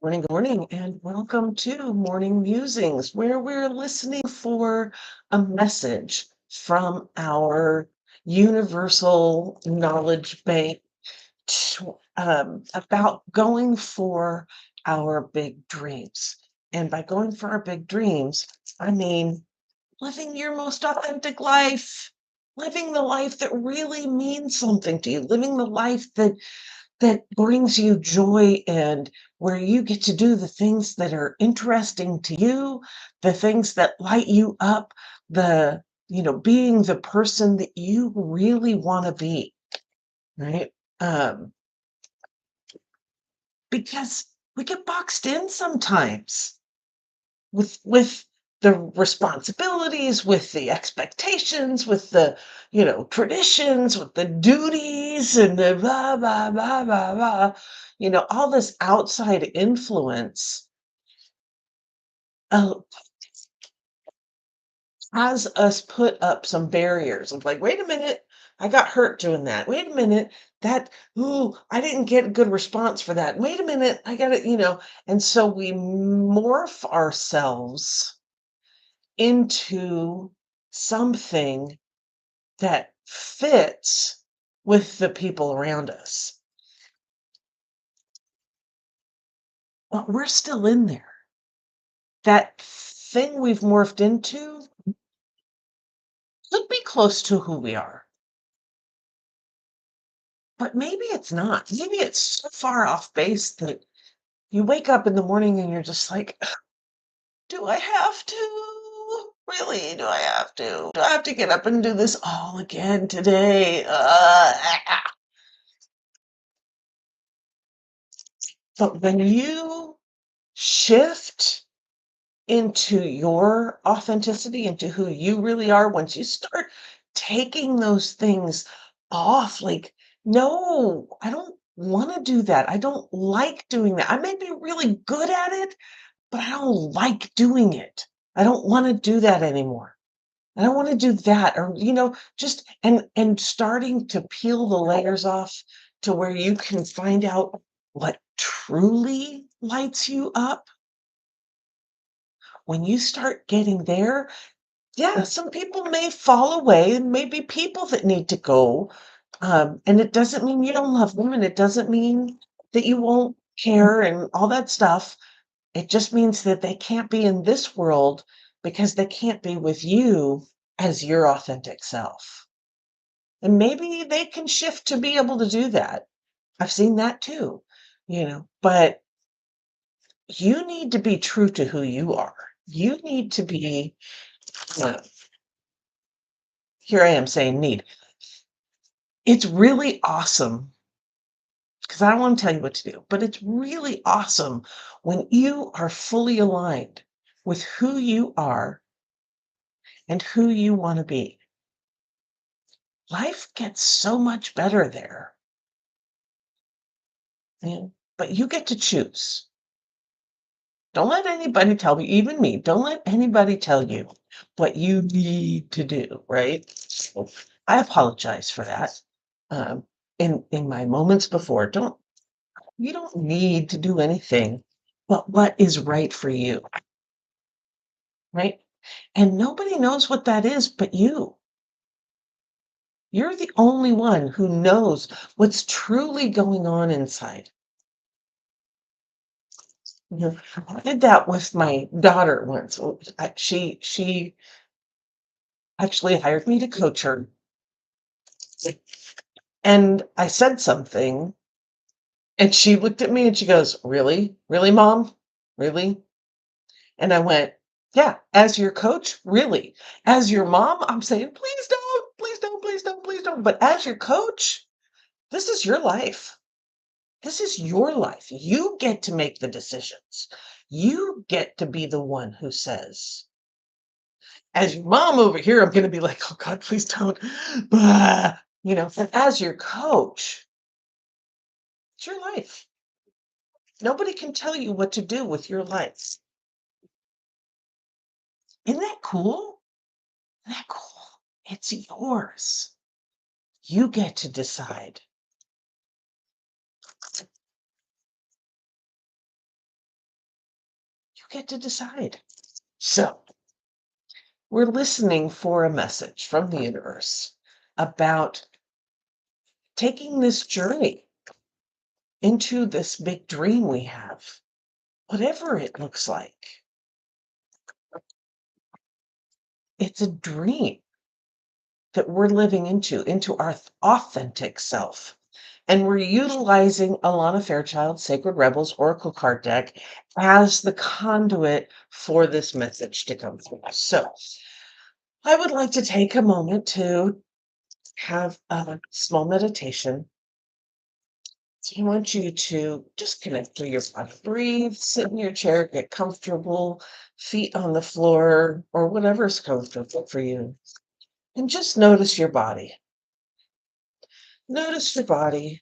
Morning, good morning, and welcome to Morning Musings, where we're listening for a message from our universal knowledge bank about going for our big dreams. And by going for our big dreams, I mean living your most authentic life, living the life that really means something to you, living the life that brings you joy and where you get to do the things that are interesting to you, the things that light you up, being the person that you really want to be, right? Um, because we get boxed in sometimes with the responsibilities, with the expectations, with the traditions, with the duties, and the blah blah blah blah blah. All this outside influence uh, has us put up some barriers of like, wait a minute, I got hurt doing that. Wait a minute, that I didn't get a good response for that. Wait a minute, I got it. And so we morph ourselves into something that fits with the people around us. But we're still in there. That thing we've morphed into could be close to who we are, but maybe it's not. Maybe it's so far off base that you wake up in the morning and you're just like, do I have to? Really? Do I have to? Do I have to get up and do this all again today? But when you shift into your authenticity, into who you really are, once you start taking those things off, like, no, I don't want to do that. I don't like doing that. I may be really good at it, but I don't like doing it. I don't want to do that anymore. I don't want to do that. Or, just and starting to peel the layers off to where you can find out what truly lights you up. When you start getting there, yeah, some people may fall away and maybe people that need to go. And it doesn't mean you don't love them, and it doesn't mean that you won't care and all that stuff. It just means that they can't be in this world because they can't be with you as your authentic self. And maybe they can shift to be able to do that. I've seen that too, but you need to be true to who you are. You need to be, uh, here I am saying need. It's really awesome because I don't want to tell you what to do, but it's really awesome when you are fully aligned with who you are and who you want to be. Life gets so much better there. But you get to choose. Don't let anybody tell you, even me, don't let anybody tell you what you need to do, right? So I apologize for that. Um, in my moments before, you don't need to do anything but what is right for you, right? And nobody knows what that is but you. You're the only one who knows what's truly going on inside. I did that with my daughter once. She actually hired me to coach her, and I said something, and she looked at me and she goes, "Really? Really, Mom? Really?" And I went, "Yeah, as your coach, really. As your mom, I'm saying, please don't, please don't, please don't, please don't. But as your coach, this is your life. This is your life. You get to make the decisions. You get to be the one who says, as your mom over here, I'm going to be like, oh God, please don't. Blah. And as your coach, it's your life. Nobody can tell you what to do with your life. Isn't that cool? Isn't that cool? It's yours. You get to decide. You get to decide. So we're listening for a message from the universe about taking this journey into this big dream we have, whatever it looks like. It's a dream that we're living into our authentic self. And we're utilizing Alana Fairchild, Sacred Rebels Oracle card deck as the conduit for this message to come through. So I would like to take a moment to have a small meditation. So I want you to just connect to your body. Breathe, sit in your chair, get comfortable, feet on the floor, or whatever's comfortable for you. And just notice your body. Notice your body.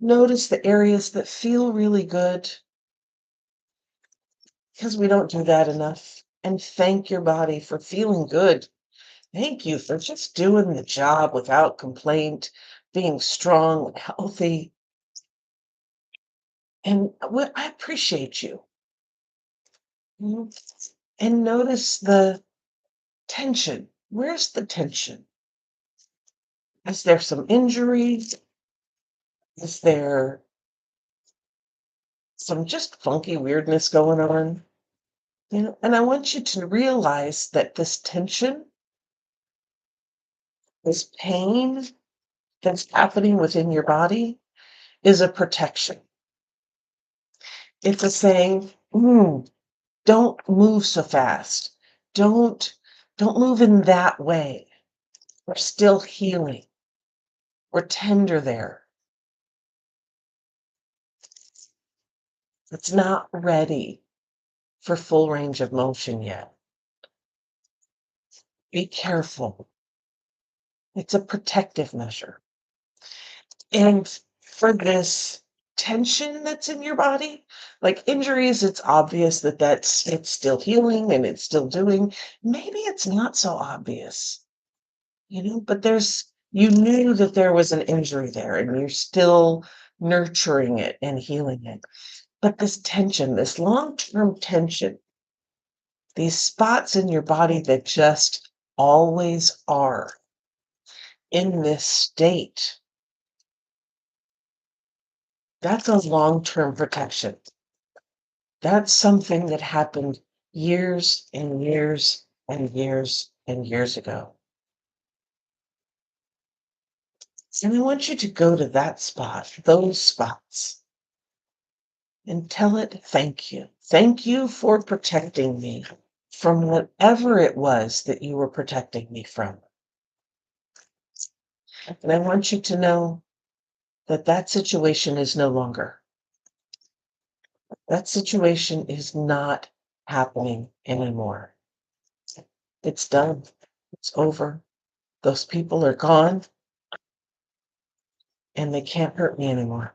Notice the areas that feel really good, because we don't do that enough. And thank your body for feeling good. Thank you for just doing the job without complaint, being strong, healthy. And I appreciate you. Mhm. And notice the tension. Where's the tension? Is there some injury? Is there some just funky weirdness going on? And I want you to realize that this tension, this pain that's happening within your body is a protection. It's a saying, don't move so fast. Don't don't move in that way. We're still healing. We're tender there. It's not ready for full range of motion yet. Be careful. It's a protective measure. And for this tension that's in your body, like injuries, it's obvious that it's still healing and it's still doing. Maybe it's not so obvious, but you knew that there was an injury there and you're still nurturing it and healing it. But this tension, this long-term tension, these spots in your body that just always are in this state, that's a long-term protection. That's something that happened years and years and years and years ago. And I want you to go to that spot, those spots, and tell it thank you. Thank you for protecting me from whatever it was that you were protecting me from. And I want you to know that that situation is no longer. That situation is not happening anymore. It's done. It's over. Those people are gone and they can't hurt me anymore.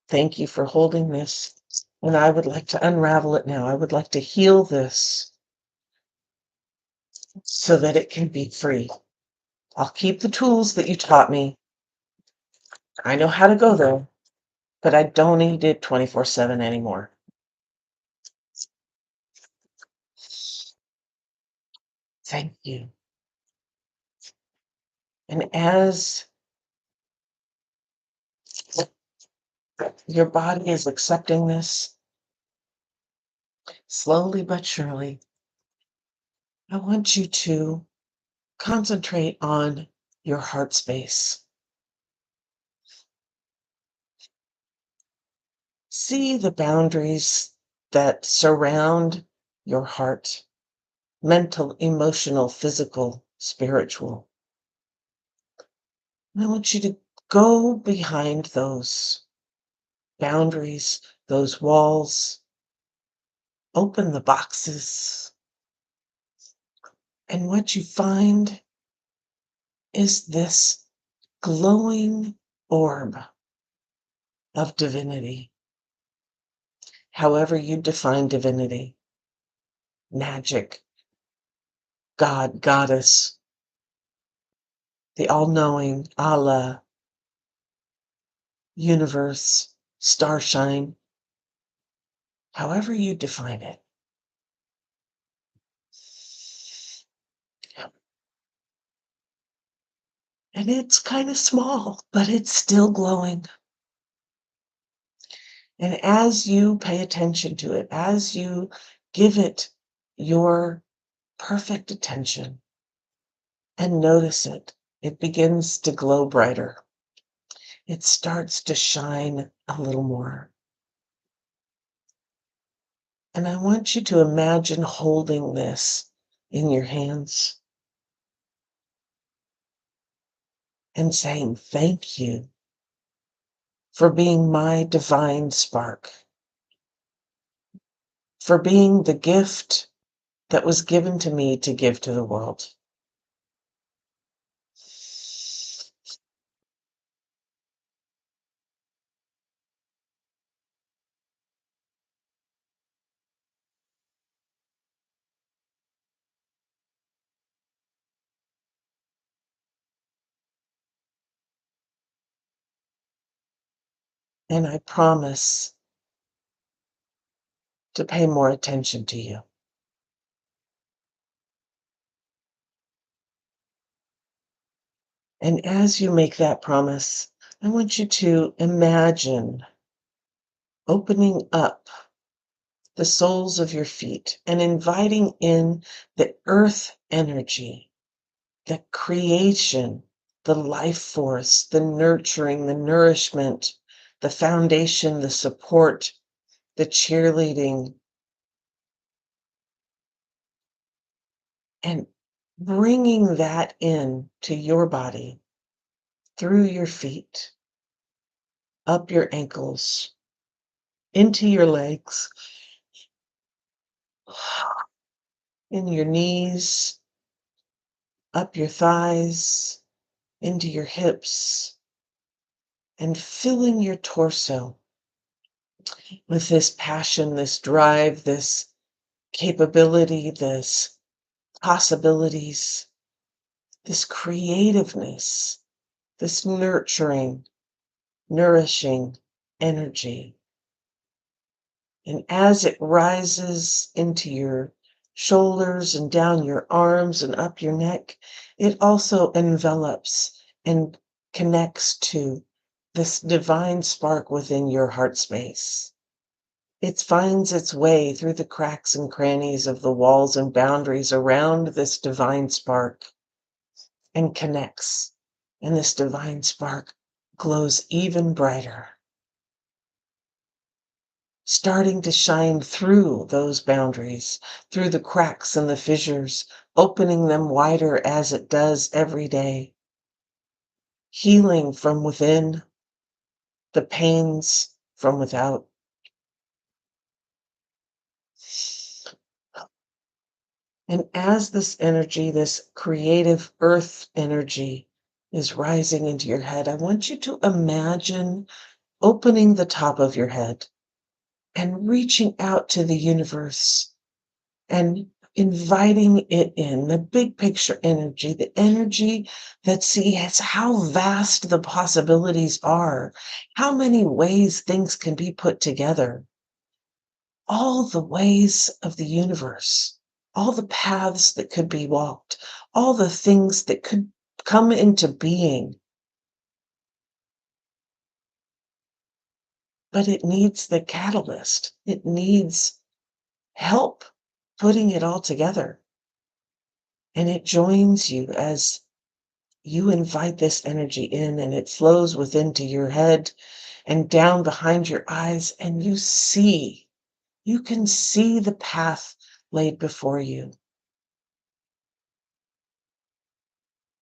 Thank you for holding this. And I would like to unravel it now. I would like to heal this so that it can be free. I'll keep the tools that you taught me. I know how to go there, but I don't need it 24/7 anymore. Thank you. And as your body is accepting this, slowly but surely, I want you to concentrate on your heart space. See the boundaries that surround your heart: mental, emotional, physical, spiritual. And I want you to go behind those boundaries, those walls, open the boxes. And what you find is this glowing orb of divinity, however you define divinity: magic, God, goddess, the all-knowing, Allah, universe, starshine. however you define it. And it's kind of small, but it's still glowing. And as you pay attention to it, as you give it your perfect attention and notice it, it begins to glow brighter. It starts to shine a little more. And I want you to imagine holding this in your hands and saying, thank you for being my divine spark, for being the gift that was given to me to give to the world. And I promise to pay more attention to you. And as you make that promise, I want you to imagine opening up the soles of your feet and inviting in the earth energy, the creation, the life force, the nurturing, the nourishment, the foundation, the support, the cheerleading, and bringing that in to your body through your feet, up your ankles, into your legs, in your knees, up your thighs, into your hips, and filling your torso with this passion, this drive, this capability, this possibilities, this creativeness, this nurturing, nourishing energy. And as it rises into your shoulders and down your arms and up your neck, it also envelops and connects to this divine spark within your heart space. It finds its way through the cracks and crannies of the walls and boundaries around this divine spark and connects. And this divine spark glows even brighter, starting to shine through those boundaries, through the cracks and the fissures, opening them wider as it does every day, healing from within, the pains from without. And as this energy, this creative earth energy is rising into your head, I want you to imagine opening the top of your head and reaching out to the universe and inviting it in, the big picture energy, the energy that sees how vast the possibilities are, how many ways things can be put together, all the ways of the universe, all the paths that could be walked, all the things that could come into being. But it needs the catalyst. It needs help putting it all together. And it joins you as you invite this energy in, and it flows within to your head and down behind your eyes, and you can see the path laid before you.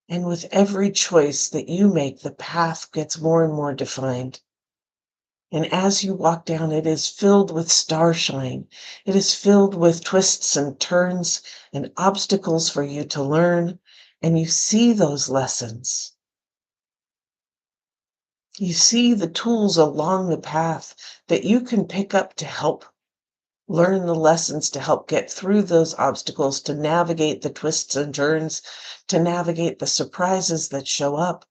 And with every choice that you make, the path gets more and more defined. And as you walk down, it is filled with starshine. It is filled with twists and turns and obstacles for you to learn. And you see those lessons. You see the tools along the path that you can pick up to help learn the lessons, to help get through those obstacles, to navigate the twists and turns, to navigate the surprises that show up,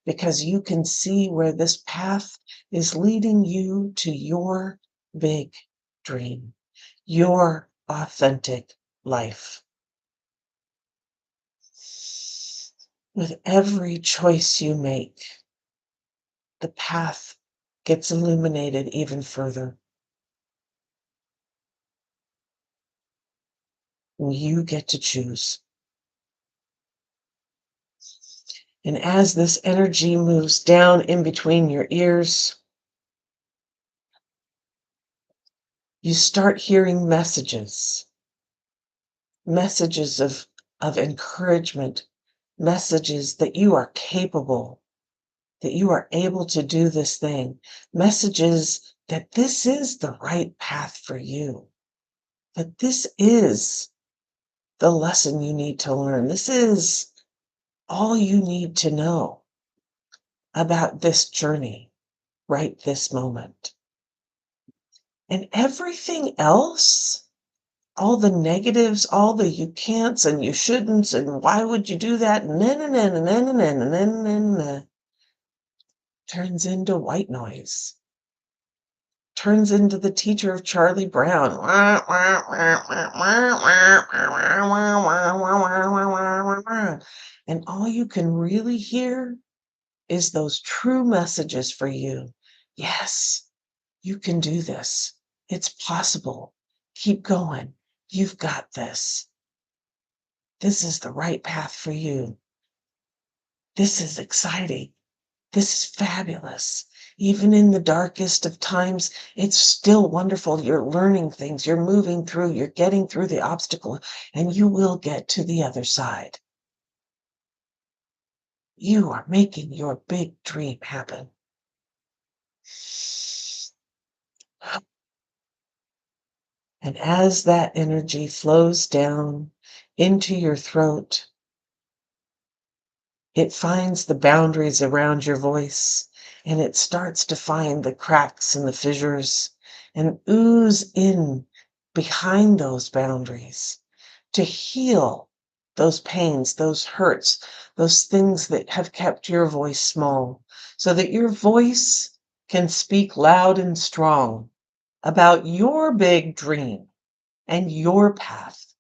because you can see where this path is leading you to your big dream, your authentic life. With every choice you make, the path gets illuminated even further. You get to choose. And as this energy moves down in between your ears, you start hearing messages of encouragement, messages that you are capable, that you are able to do this thing, messages that this is the right path for you, that this is the lesson you need to learn. This is all you need to know about this journey right this moment. And everything else, all the negatives, all the you can'ts and you shouldn'ts and why would you do that? Turns into white noise. Turns into the teacher of Charlie Brown. And all you can really hear is those true messages for you. Yes, you can do this. It's possible. Keep going. You've got this. This is the right path for you. This is exciting. This is fabulous. Even in the darkest of times, it's still wonderful. You're learning things, you're moving through, you're getting through the obstacle, and you will get to the other side. You are making your big dream happen. And as that energy flows down into your throat, it finds the boundaries around your voice, and it starts to find the cracks and the fissures and ooze in behind those boundaries to heal those pains, those hurts, those things that have kept your voice small, so that your voice can speak loud and strong about your big dream and your path,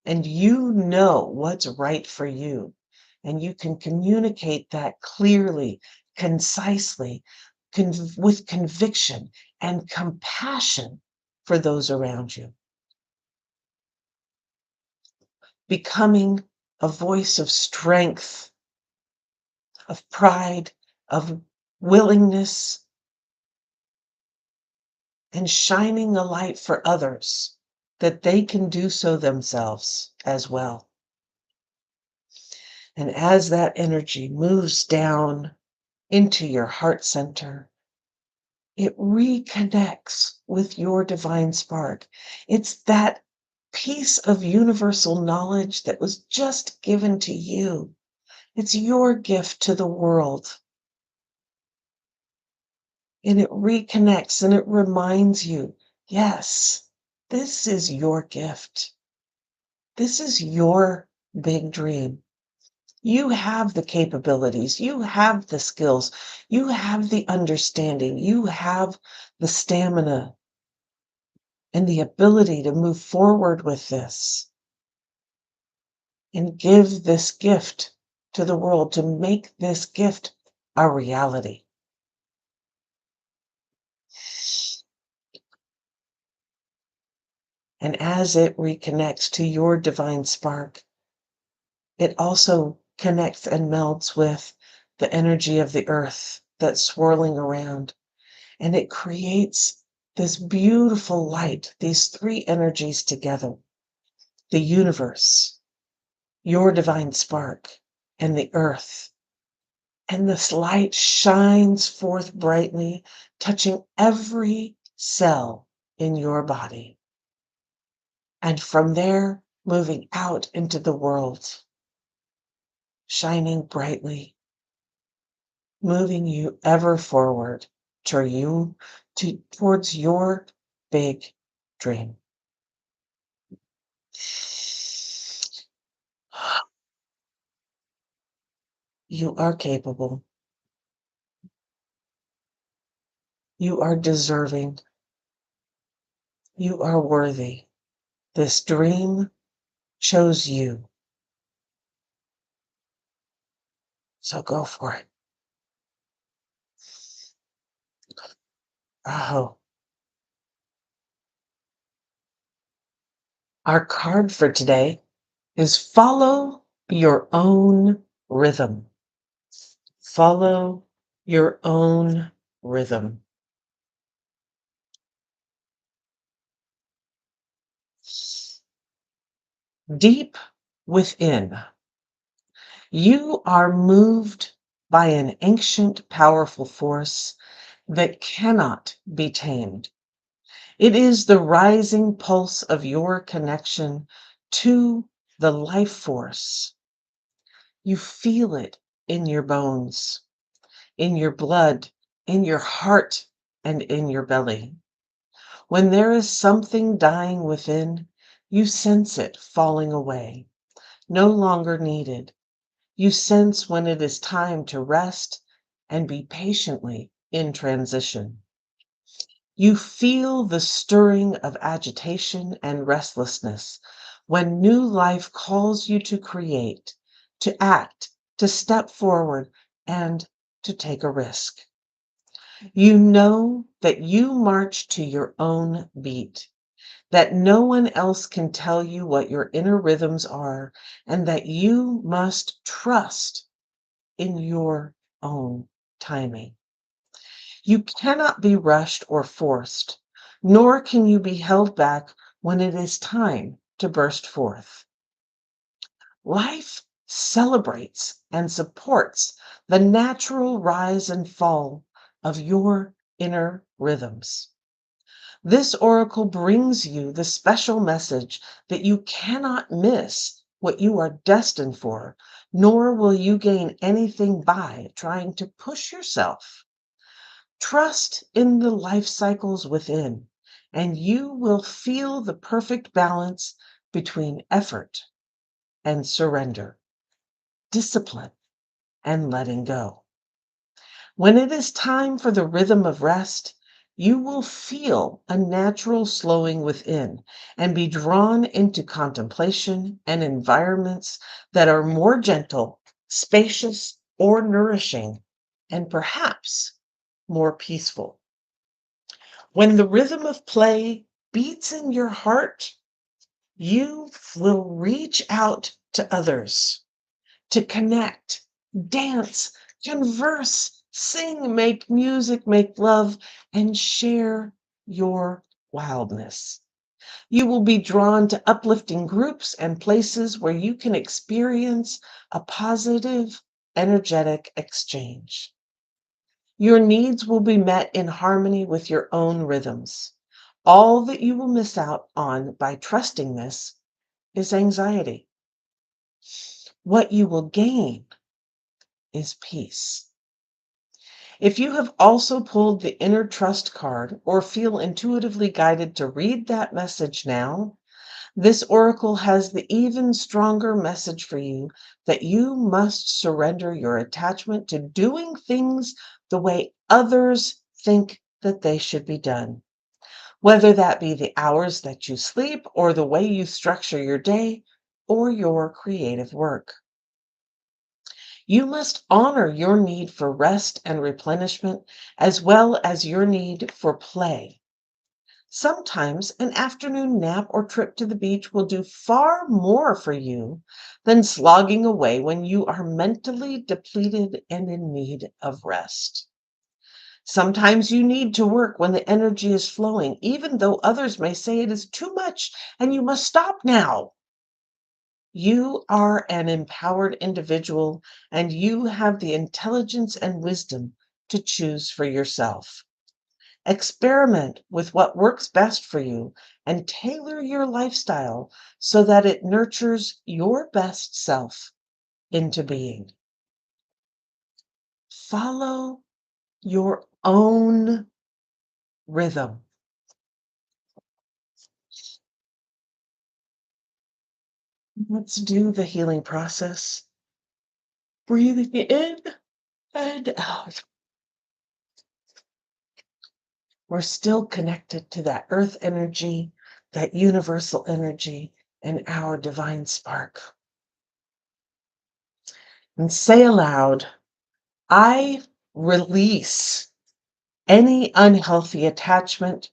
and you know what's right for you. And you can communicate that clearly, concisely, with conviction and compassion for those around you. Becoming a voice of strength, of pride, of willingness, and shining a light for others that they can do so themselves as well. And as that energy moves down into your heart center, it reconnects with your divine spark. It's that piece of universal knowledge that was just given to you. It's your gift to the world. And it reconnects and it reminds you, yes, this is your gift. This is your big dream. You have the capabilities, you have the skills, you have the understanding, you have the stamina and the ability to move forward with this and give this gift to the world, to make this gift a reality. And as it reconnects to your divine spark, it also connects and melds with the energy of the earth that's swirling around. And it creates this beautiful light, these three energies together: the universe, your divine spark, and the earth. And this light shines forth brightly, touching every cell in your body. And from there, moving out into the world, shining brightly, moving you ever forward towards your big dream. You are capable. You are deserving. You are worthy. This dream chose you. So go for it. Oh, our card for today is follow your own rhythm. Follow your own rhythm. Deep within, you are moved by an ancient, powerful force that cannot be tamed. It is the rising pulse of your connection to the life force. You feel it in your bones, in your blood, in your heart, and in your belly. When there is something dying within, you sense it falling away, no longer needed. You sense when it is time to rest and be patiently in transition. You feel the stirring of agitation and restlessness when new life calls you to create, to act, to step forward, and to take a risk. You know that you march to your own beat, that no one else can tell you what your inner rhythms are, and that you must trust in your own timing. You cannot be rushed or forced, nor can you be held back when it is time to burst forth. Life celebrates and supports the natural rise and fall of your inner rhythms. This oracle brings you the special message that you cannot miss what you are destined for, nor will you gain anything by trying to push yourself. Trust in the life cycles within, and you will feel the perfect balance between effort and surrender, discipline and letting go. When it is time for the rhythm of rest, you will feel a natural slowing within and be drawn into contemplation and environments that are more gentle, spacious, or nourishing, and perhaps more peaceful. When the rhythm of play beats in your heart, you will reach out to others to connect, dance, converse, sing, make music, make love, and share your wildness. You will be drawn to uplifting groups and places where you can experience a positive, energetic exchange. Your needs will be met in harmony with your own rhythms. All that you will miss out on by trusting this is anxiety. What you will gain is peace. If you have also pulled the inner trust card or feel intuitively guided to read that message now, this oracle has the even stronger message for you that you must surrender your attachment to doing things the way others think that they should be done, whether that be the hours that you sleep or the way you structure your day or your creative work. You must honor your need for rest and replenishment as well as your need for play. Sometimes an afternoon nap or trip to the beach will do far more for you than slogging away when you are mentally depleted and in need of rest. Sometimes you need to work when the energy is flowing, even though others may say it is too much and you must stop now. You are an empowered individual and you have the intelligence and wisdom to choose for yourself. Experiment with what works best for you and tailor your lifestyle so that it nurtures your best self into being. Follow your own rhythm. Let's do the healing process. Breathing in and out. We're still connected to that earth energy, that universal energy, and our divine spark. And say aloud, I release any unhealthy attachment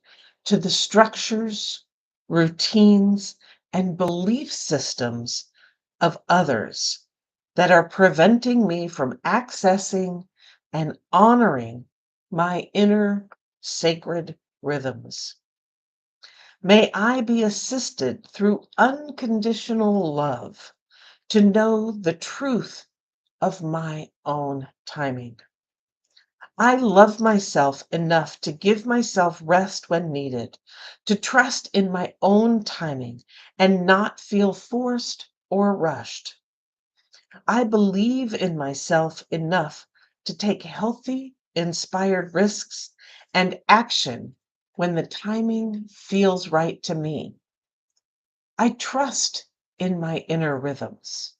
to the structures, routines, and belief systems of others that are preventing me from accessing and honoring my inner sacred rhythms. May I be assisted through unconditional love to know the truth of my own timing. I love myself enough to give myself rest when needed, to trust in my own timing and not feel forced or rushed. I believe in myself enough to take healthy, inspired risks and action when the timing feels right to me. I trust in my inner rhythms.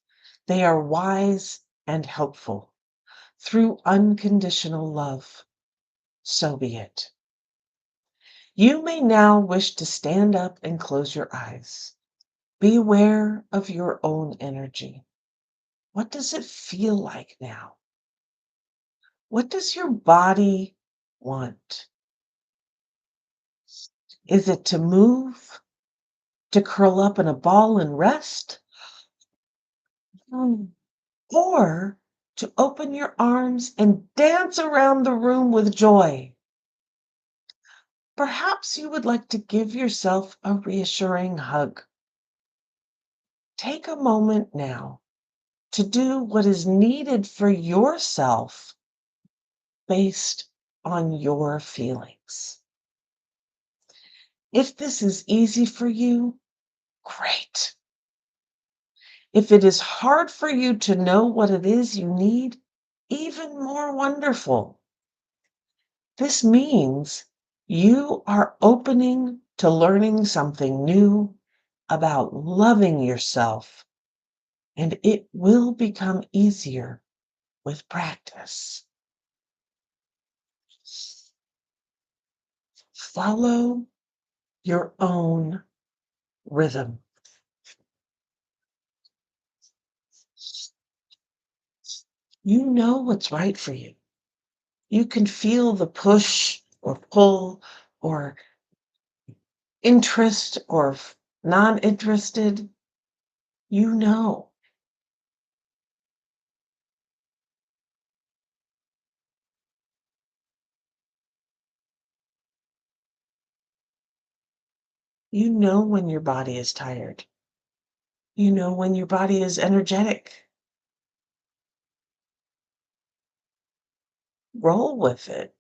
They are wise and helpful. Through unconditional love, so be it. You may now wish to stand up and close your eyes. Be aware of your own energy. What does it feel like now? What does your body want? Is it to move, to curl up in a ball and rest? Mm. Or to open your arms and dance around the room with joy? Perhaps you would like to give yourself a reassuring hug. Take a moment now to do what is needed for yourself based on your feelings. If this is easy for you, great. If it is hard for you to know what it is you need, even more wonderful. This means you are opening to learning something new about loving yourself, and it will become easier with practice. Follow your own rhythm. You know what's right for you. You can feel the push or pull or interest or non-interested. You know. You know when your body is tired. You know when your body is energetic. Roll with it.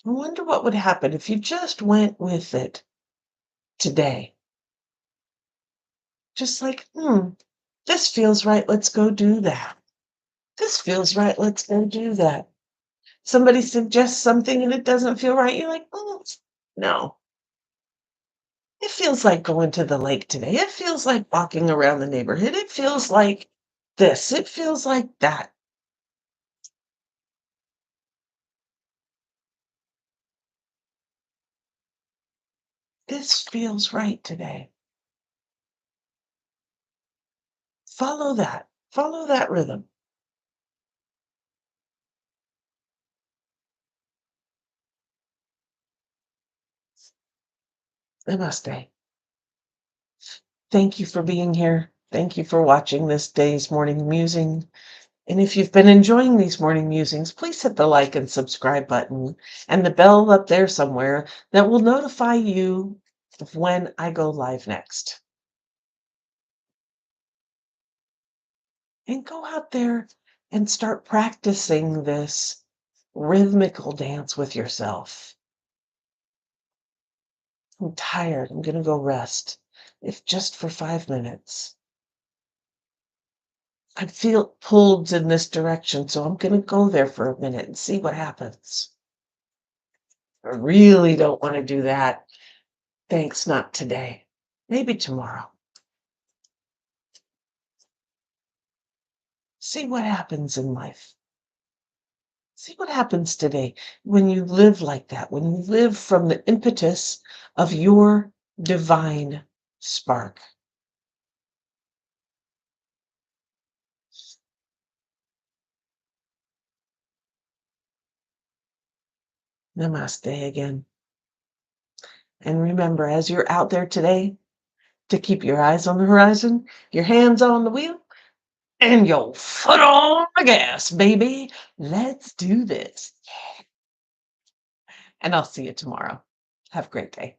I wonder what would happen if you just went with it today. Just like, this feels right, let's go do that. This feels right, let's go do that. Somebody suggests something and it doesn't feel right. You're like, no. It feels like going to the lake today. It feels like walking around the neighborhood. It feels like this. It feels like that. This feels right today. Follow that. Follow that rhythm. Namaste. Thank you for being here. Thank you for watching this day's morning musing. And if you've been enjoying these morning musings, please hit the like and subscribe button and the bell up there somewhere that will notify you of when I go live next. And go out there and start practicing this rhythmical dance with yourself. I'm tired. I'm going to go rest, if just for 5 minutes. I feel pulled in this direction, so I'm going to go there for a minute and see what happens. I really don't want to do that. Thanks, not today. Maybe tomorrow. See what happens in life. See what happens today when you live like that, when you live from the impetus of your divine spark. Namaste again. And remember, as you're out there today, to keep your eyes on the horizon, your hands on the wheel, and your foot on the gas, baby. Let's do this. And I'll see you tomorrow. Have a great day.